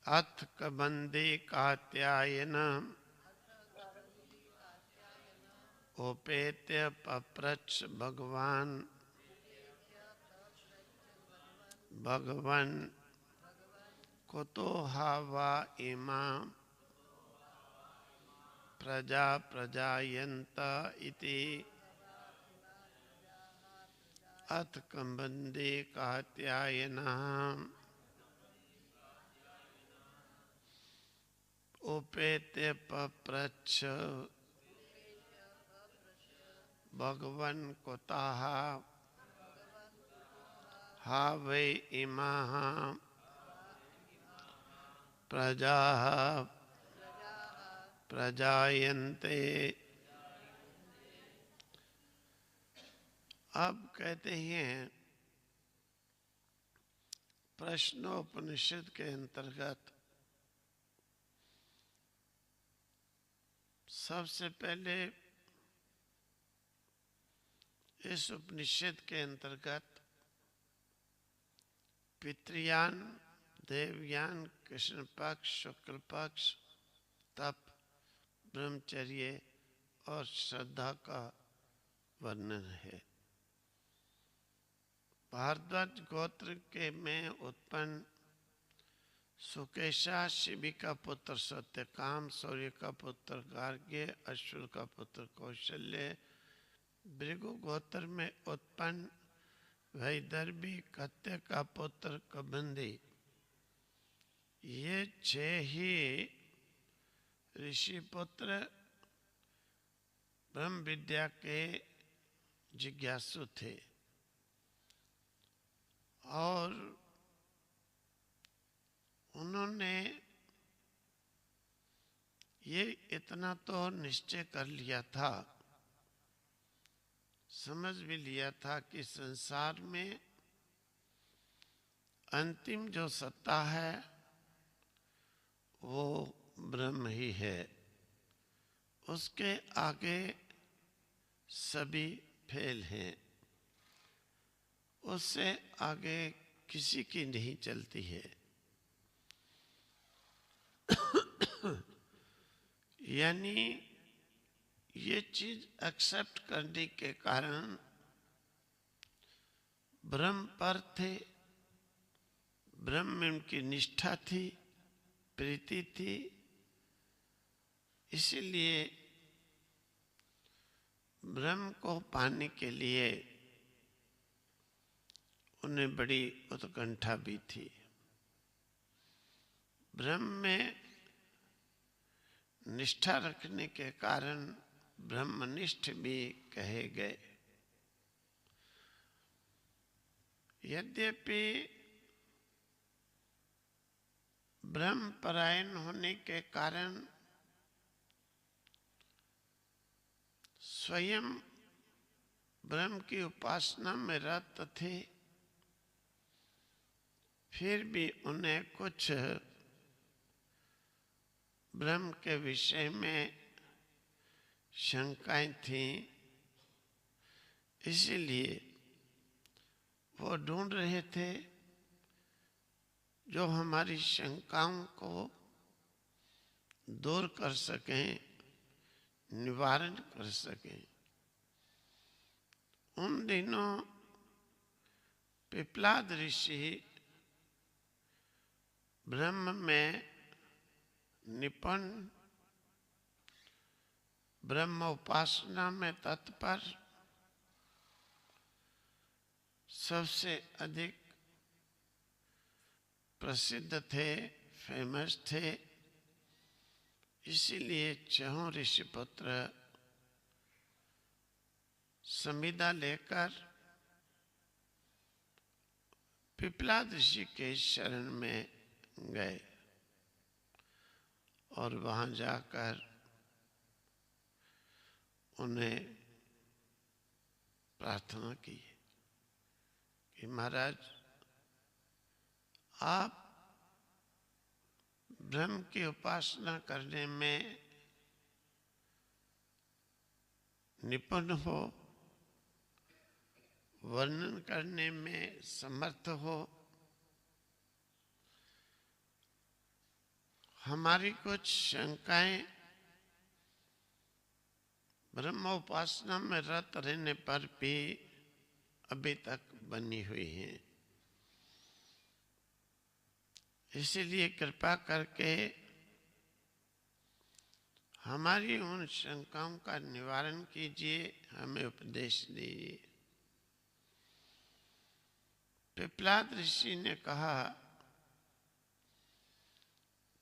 अथ कबंदे कात्यायन उपेत्य पप्रच्छ भगवन् कुतो हा वा इमा प्रजा प्रजायन्त इति। अथ कबंदे कात्यायनः उपेत्य पप्रच्छ भगवन् कुतः हा वै इमाः प्रजाः प्रजायन्ते। अब कहते हैं प्रश्नोपनिषद के अंतर्गत सबसे पहले इस उपनिषद के अंतर्गत पितृयान, देवयान, कृष्ण पक्ष, शुक्ल पक्ष, तप, ब्रह्मचर्य और श्रद्धा का वर्णन है। भारद्वाज गोत्र के में उत्पन्न सुकेशा, शिबी का पुत्र सत्यकाम, सूर्य का पुत्र गार्ग्य, अश्विन का पुत्र कौशल्य, भृगु गोत्र में उत्पन्न वैदर्भी, कत्य का पुत्र कबंदी, ये 6 ही ऋषि पुत्र ब्रह्म विद्या के जिज्ञासु थे। और उन्होंने ये इतना तो निश्चय कर लिया था, समझ भी लिया था कि संसार में अंतिम जो सत्ता है वो ब्रह्म ही है, उसके आगे सभी फेल हैं, उससे आगे किसी की नहीं चलती है। यानी ये चीज एक्सेप्ट करने के कारण ब्रह्म पर थे, ब्रह्म में उनकी निष्ठा थी, प्रीति थी, इसीलिए ब्रह्म को पाने के लिए उन्हें बड़ी उत्कंठा भी थी। ब्रह्म में निष्ठा रखने के कारण ब्रह्मनिष्ठ भी कहे गए। यद्यपि ब्रह्म परायण होने के कारण स्वयं ब्रह्म की उपासना में रत थे, फिर भी उन्हें कुछ ब्रह्म के विषय में शंकाएं थीं, इसीलिए वो ढूंढ रहे थे जो हमारी शंकाओं को दूर कर सकें, निवारण कर सकें। उन दिनों पिपलाद ऋषि ब्रह्म में निपुण, ब्रह्म उपासना में तत्पर, सबसे अधिक प्रसिद्ध थे, फेमस थे। इसीलिए 4 ऋषिपुत्र संविदा लेकर पिपलाद ऋषि के शरण में गए और वहां जाकर उन्हें प्रार्थना की कि महाराज, आप ब्रह्म की उपासना करने में निपुण हो, वर्णन करने में समर्थ हो, हमारी कुछ शंकाएं ब्रह्मोपासना में रत रहने पर भी अभी तक बनी हुई हैं। इसीलिए कृपा करके हमारी उन शंकाओं का निवारण कीजिए, हमें उपदेश दीजिए। पिपलाद ऋषि ने कहा,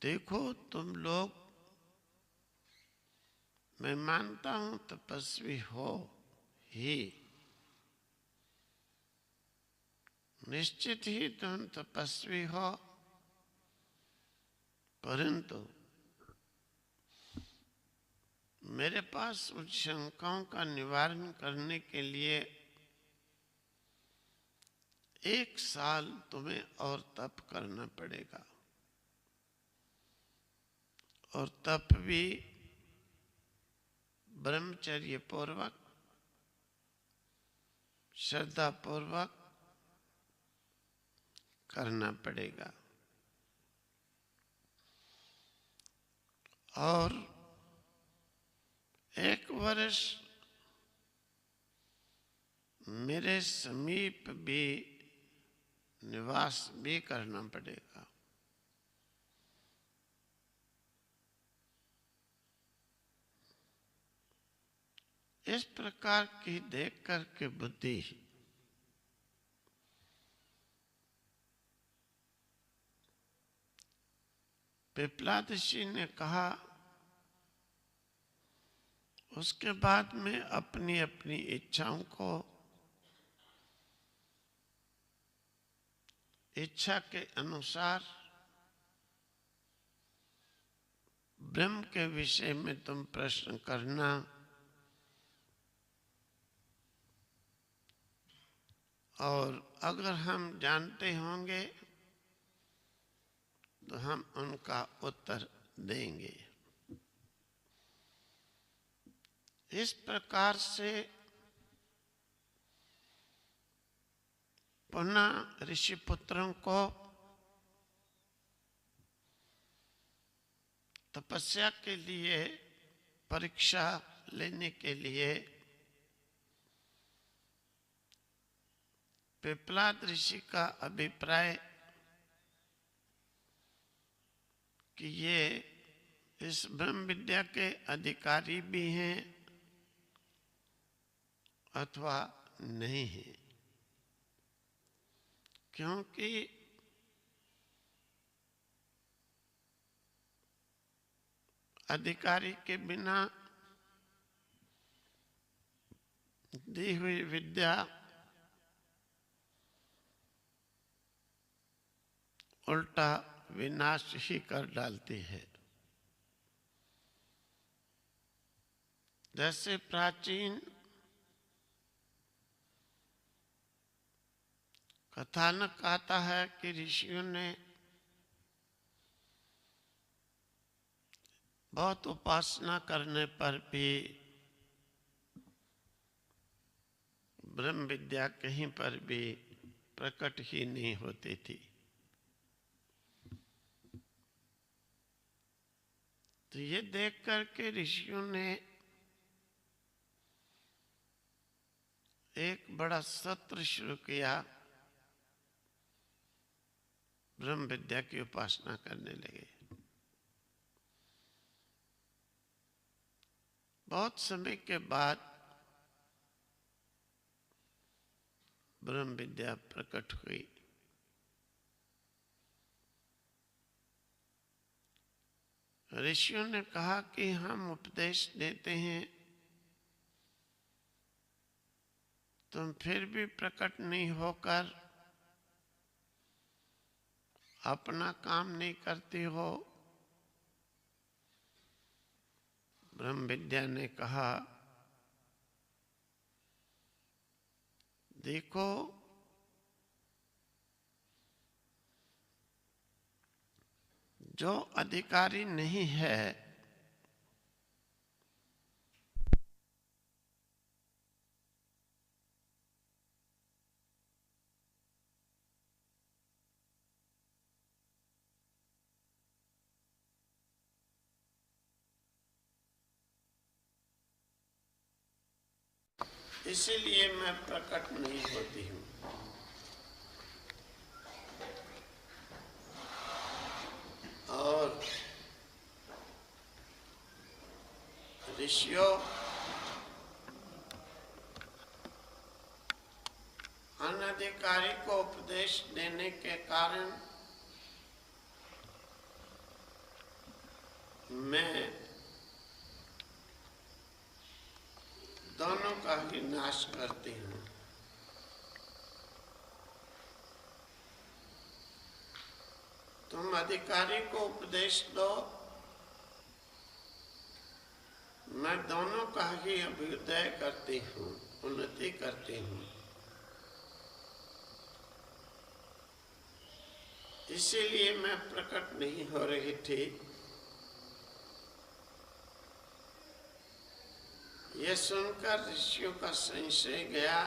देखो तुम लोग, मैं मानता हूं तपस्वी हो ही, निश्चित ही तुम तपस्वी हो, परंतु मेरे पास उन शंकाओं का निवारण करने के लिए 1 साल तुम्हें और तप करना पड़ेगा, और तप भी ब्रह्मचर्य पूर्वक, श्रद्धा पूर्वक करना पड़ेगा। और 1 वर्ष मेरे समीप भी निवास भी करना पड़ेगा। इस प्रकार की देख करके बुद्धि पिपलाद ऋषि ने कहा, उसके बाद में अपनी अपनी इच्छाओं को इच्छा के अनुसार ब्रह्म के विषय में तुम प्रश्न करना, और अगर हम जानते होंगे तो हम उनका उत्तर देंगे। इस प्रकार से पुनः ऋषिपुत्रों को तपस्या के लिए परीक्षा लेने के लिए पिपलाद ऋषि का अभिप्राय कि ये इस ब्रह्म विद्या के अधिकारी भी हैं अथवा नहीं है, क्योंकि अधिकारी के बिना दी हुई विद्या उल्टा विनाश ही कर डालती है। जैसे प्राचीन कथानक आता है कि ऋषियों ने बहुत उपासना करने पर भी ब्रह्म विद्या कहीं पर भी प्रकट ही नहीं होती थी। तो ये देख करके ऋषियों ने एक बड़ा सत्र शुरू किया, ब्रह्म विद्या की उपासना करने लगे। बहुत समय के बाद ब्रह्म विद्या प्रकट हुई। ऋषियों ने कहा कि हम उपदेश देते हैं, तुम फिर भी प्रकट नहीं होकर अपना काम नहीं करती हो। ब्रह्म विद्या ने कहा, देखो जो अधिकारी नहीं है इसीलिए मैं प्रकट नहीं होती हूँ। और ऋषियों अनधिकारी को उपदेश देने के कारण मैं दोनों का ही नाश करती हूँ। तुम अधिकारी को उपदेश दो, मैं दोनों का ही अभ्युदय करती हूँ, उन्नति करती हूँ। इसीलिए मैं प्रकट नहीं हो रही थी। यह सुनकर ऋषियों का संशय गया।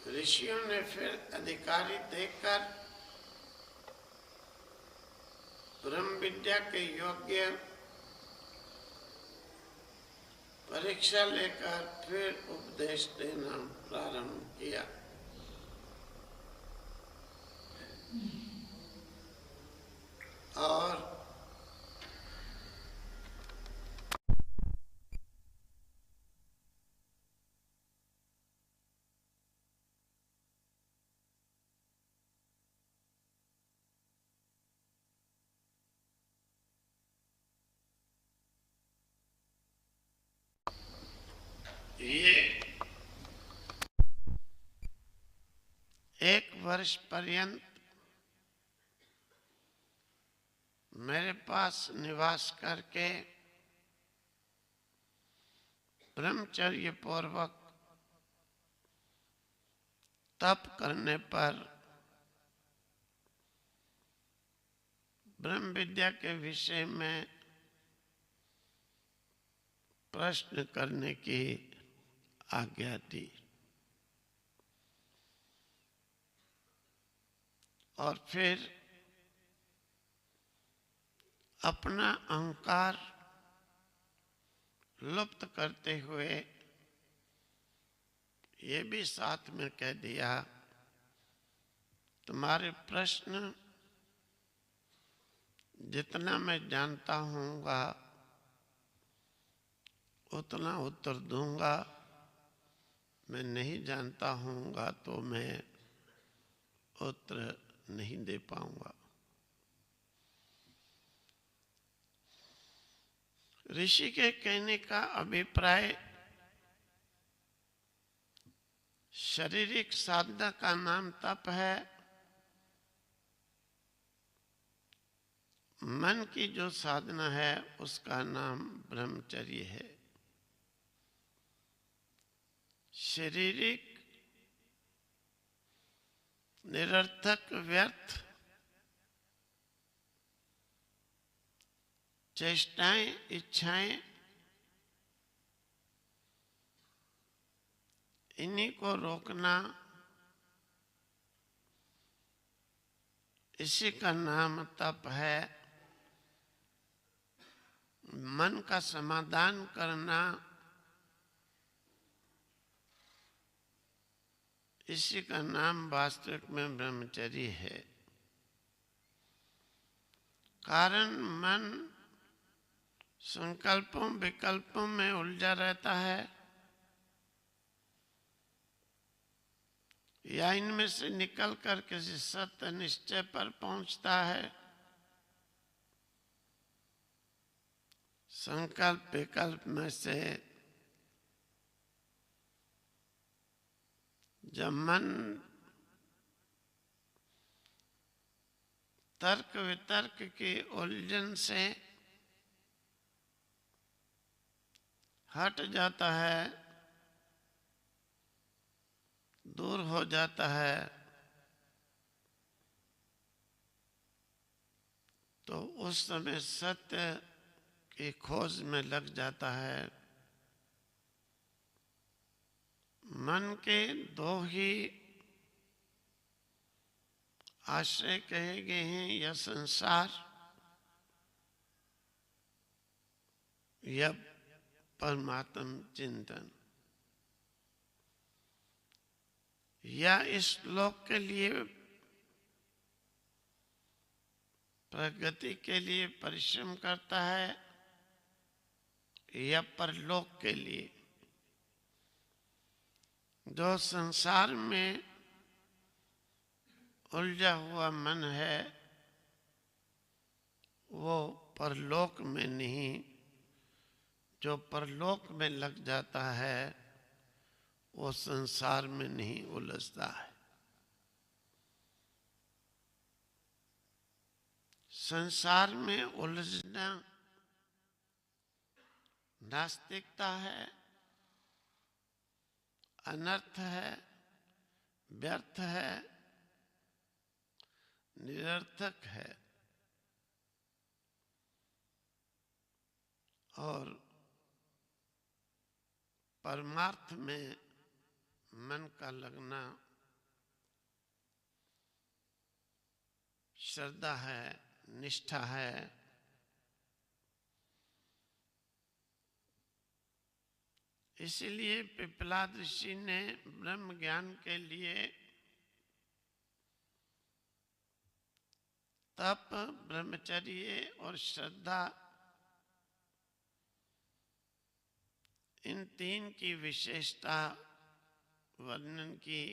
ऋषियों ने फिर अधिकारी देखकर ब्रह्म विद्या के योग्य परीक्षा लेकर फिर उपदेश देना प्रारंभ किया। और ये 1 वर्ष पर्यंत मेरे पास निवास करके ब्रह्मचर्य पूर्वक तप करने पर ब्रह्म विद्या के विषय में प्रश्न करने की आज्ञा दी। और फिर अपना अहंकार लुप्त करते हुए ये भी साथ में कह दिया, तुम्हारे प्रश्न जितना मैं जानता हूँगा उतना उत्तर दूंगा, मैं नहीं जानता हूँगा तो मैं उत्तर नहीं दे पाऊंगा। ऋषि के कहने का अभिप्राय शारीरिक साधना का नाम तप है, मन की जो साधना है उसका नाम ब्रह्मचर्य है। शारीरिक निरर्थक व्यर्थ चेष्टाएं, इच्छाएं, इन्हीं को रोकना, इसी का नाम तप है। मन का समाधान करना, इसी का नाम वास्तविक में ब्रह्मचर्य है। कारण मन संकल्पों विकल्पों में उलझा रहता है या इनमें से निकलकर किसी सत्य निश्चय पर पहुंचता है। संकल्प विकल्प में से जब मन तर्क वितर्क की उलझन से हट जाता है, दूर हो जाता है, तो उस समय सत्य की खोज में लग जाता है। मन के 2 ही आश्रय कहे गए हैं, या संसार या परमात्म चिंतन, या इस लोक के लिए प्रगति के लिए परिश्रम करता है या परलोक के लिए। जो संसार में उलझा हुआ मन है वो परलोक में नहीं, जो परलोक में लग जाता है वो संसार में नहीं उलझता है। संसार में उलझना नास्तिकता है, अनर्थ है, व्यर्थ है, निरर्थक है। और परमार्थ में मन का लगना श्रद्धा है, निष्ठा है। इसीलिए पिपलाद ऋषि ने ब्रह्म ज्ञान के लिए तप, ब्रह्मचर्य और श्रद्धा, इन तीन की विशेषता वर्णन की।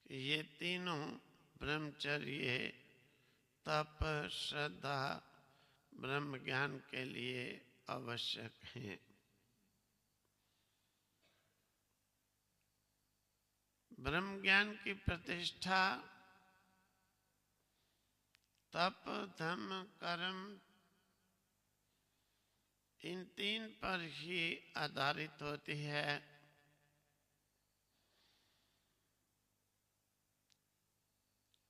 ये तीनों ब्रह्मचर्य, तप, श्रद्धा, ब्रह्म ज्ञान के लिए आवश्यक हैं। ब्रह्म ज्ञान की प्रतिष्ठा तप, धम्म, कर्म, इन तीन पर ही आधारित होती है।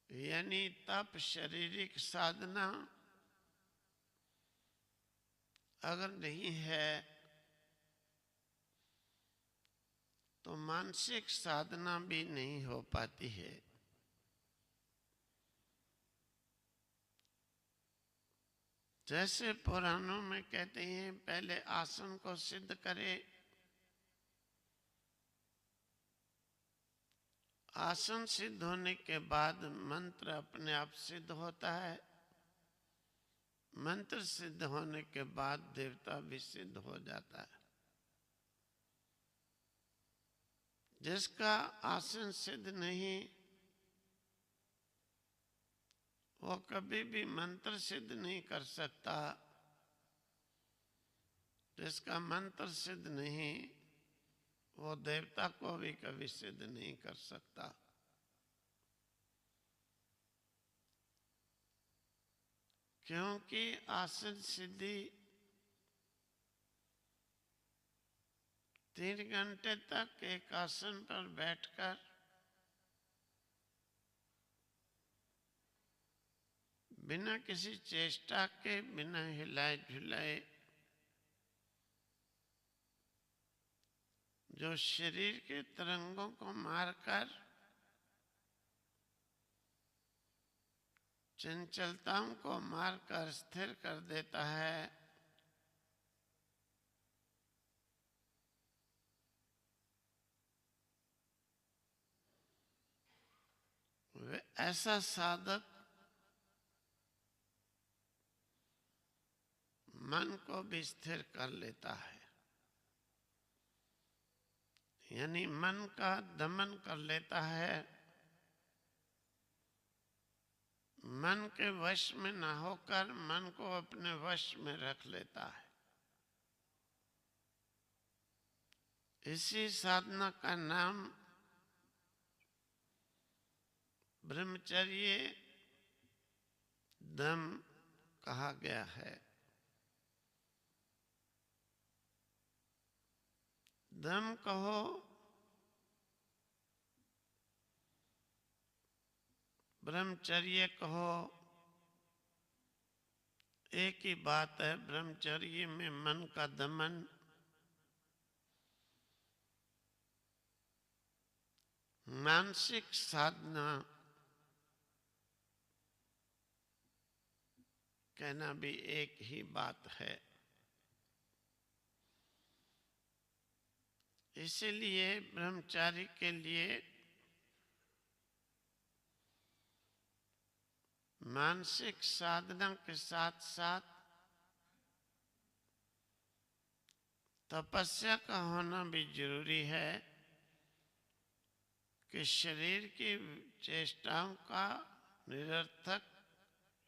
यानी तप शारीरिक साधना अगर नहीं है तो मानसिक साधना भी नहीं हो पाती है। जैसे पुराणों में कहते हैं पहले आसन को सिद्ध करे, आसन सिद्ध होने के बाद मंत्र अपने आप सिद्ध होता है, मंत्र सिद्ध होने के बाद देवता भी सिद्ध हो जाता है। जिसका आसन सिद्ध नहीं वो कभी भी मंत्र सिद्ध नहीं कर सकता, जिसका मंत्र सिद्ध नहीं वो देवता को भी कभी सिद्ध नहीं कर सकता। क्योंकि आसन सिद्धि 3 घंटे तक एक आसन पर बैठकर बिना किसी चेष्टा के, बिना हिलाए झुलाए जो शरीर के तरंगों को मारकर चंचलताओं को मारकर स्थिर कर देता है, वे ऐसा साधक मन को भी स्थिर कर लेता है। यानी मन का दमन कर लेता है, मन के वश में न होकर मन को अपने वश में रख लेता है। इसी साधना का नाम ब्रह्मचर्य, दम कहा गया है। दम कहो, ब्रह्मचर्य कहो, एक ही बात है। ब्रह्मचर्य में मन का दमन, मानसिक साधना कहना भी एक ही बात है। इसीलिए ब्रह्मचारी के लिए मानसिक साधना के साथ साथ तपस्या का होना भी जरूरी है कि शरीर की चेष्टाओं का निरर्थक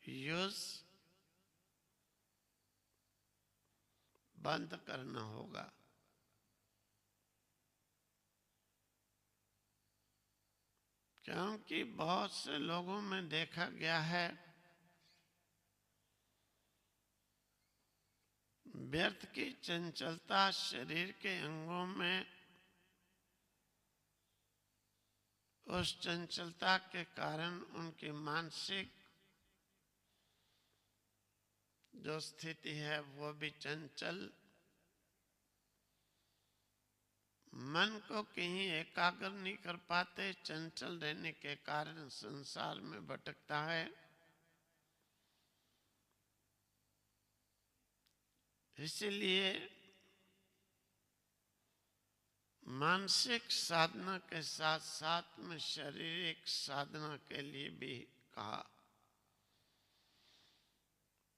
यूज बंद करना होगा। क्योंकि बहुत से लोगों में देखा गया है व्यर्थ की चंचलता शरीर के अंगों में, उस चंचलता के कारण उनकी मानसिक जो स्थिति है वो भी चंचल, मन को कहीं एकाग्र नहीं कर पाते, चंचल रहने के कारण संसार में भटकता है। इसलिए मानसिक साधना के साथ साथ में शारीरिक साधना के लिए भी कहा।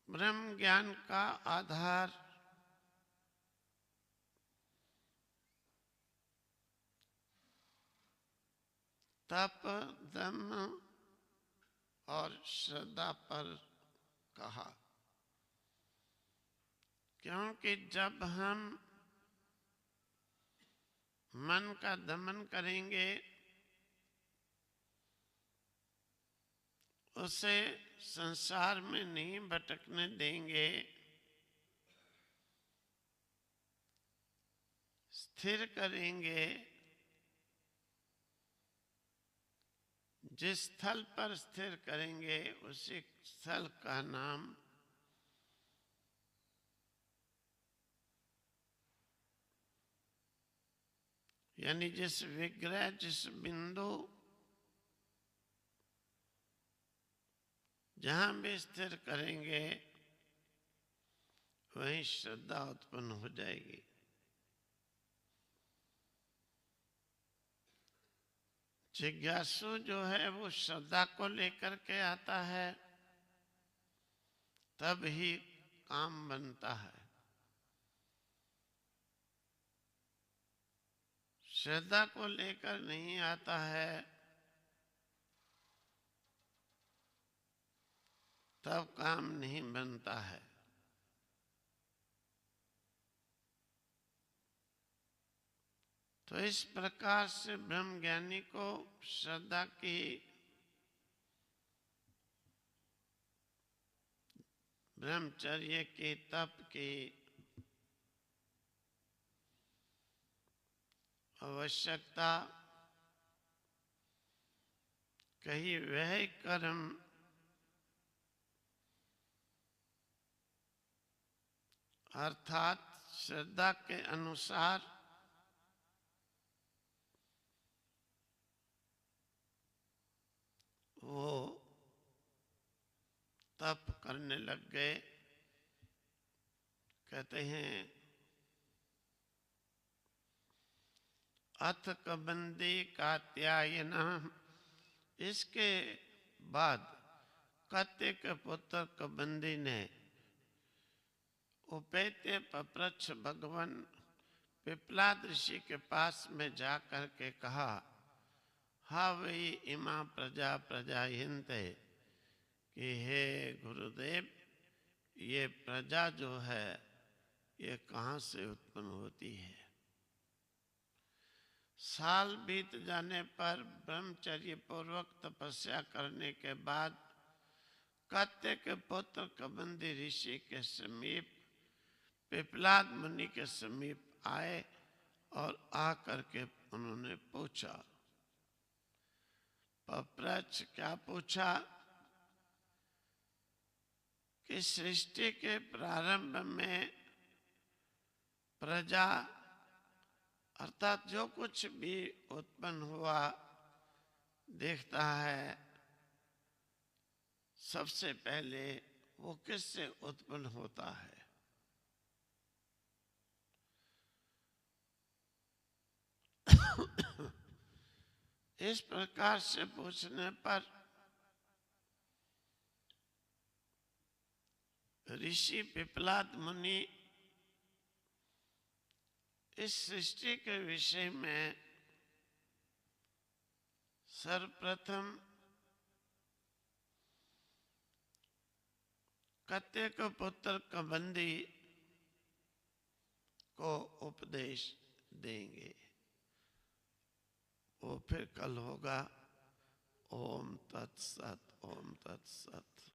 ब्रह्म ज्ञान का आधार तप, दम और श्रद्धा पर कहा। क्योंकि जब हम मन का दमन करेंगे, उसे संसार में नहीं भटकने देंगे, स्थिर करेंगे, जिस स्थल पर स्थिर करेंगे उसी स्थल का नाम यानी जिस विग्रह, जिस बिंदु जहां भी स्थिर करेंगे वहीं श्रद्धा उत्पन्न हो जाएगी। जिज्ञासु जो है वो श्रद्धा को लेकर के आता है, तब ही काम बनता है। श्रद्धा को लेकर नहीं आता है तब काम नहीं बनता है। तो इस प्रकार से ब्रह्मज्ञानी को श्रद्धा की, ब्रह्मचर्य की, तप की आवश्यकता कही। वह कर्म अर्थात श्रद्धा के अनुसार वो तप करने लग गए। कहते हैं अथ कबंदी कात्यायना, इसके बाद कात्य के पुत्र कबंदी ने उपेत्य पप्रच्छ भगवान पिपलाद ऋषि के पास में जाकर के कहा, हा वही इमा प्रजा प्रजाहिंते, कि हे गुरुदेव ये प्रजा जो है ये कहाँ से उत्पन्न होती है। साल बीत जाने पर ब्रह्मचर्य पूर्वक तपस्या करने के बाद कात्य के पुत्र कबंदी ऋषि के समीप पिपलाद मुनि के समीप आए और आकर के उन्होंने पूछा। पप्रच्छ क्या पूछा कि सृष्टि के प्रारंभ में प्रजा अर्थात जो कुछ भी उत्पन्न हुआ देखता है, सबसे पहले वो किससे उत्पन्न होता है। इस प्रकार से पूछने पर ऋषि पिपलाद मुनि इस सृष्टि के विषय में सर्वप्रथम कत्यक पुत्र कबंदी को उपदेश देंगे। वो फिर कल होगा। ओम तत्सत, ओम तत्सत।